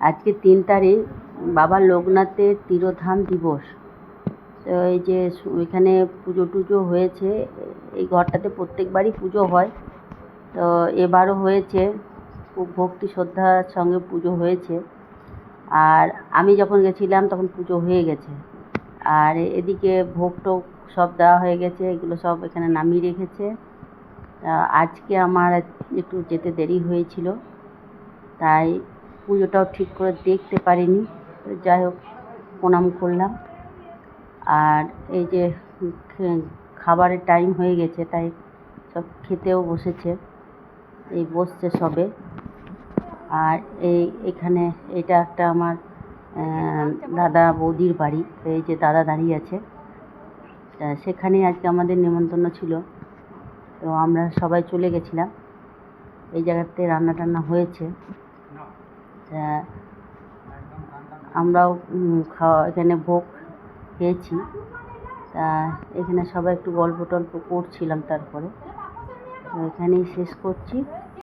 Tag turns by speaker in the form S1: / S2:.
S1: আজকে 3 তারিখ বাবা লোকনাথের তিরোধান দিবস। তো এই যে এখানে পুজো টুজো হয়েছে, এই ঘরটাতে প্রত্যেকবারই পুজো হয়, তো এবারও হয়েছে। খুব ভক্তি শ্রদ্ধার সঙ্গে পুজো হয়েছে। আর আমি যখন গেছিলাম তখন পুজো হয়ে গেছে। আর এদিকে ভোগ টোগ সব দেওয়া হয়ে গেছে, এগুলো সব এখানে নামিয়ে রেখেছে। আজকে আমার একটু যেতে দেরি হয়েছিল, তাই পুজোটাও ঠিক করে দেখতে পারিনি। যাই হোক, প্রণাম করলাম। আর এই যে খাবারের টাইম হয়ে গেছে, তাই সব খেতেও বসেছে, এই বসছে সবে। আর এখানে এটা একটা আমার দাদা বৌদির বাড়ি। এই যে দাদা দাঁড়িয়ে আছে, সেখানে আজকে আমাদের নেমন্তন্ন ছিল, তো আমরা সবাই চলে গেছিলাম। এই জায়গাতে রান্না টান্না হয়েছে, আমরাও এখানে ভোগ খেয়েছি। তা এখানে সবাই একটু গল্প টল্প করছিলাম, তারপরে এখানেই শেষ করছি।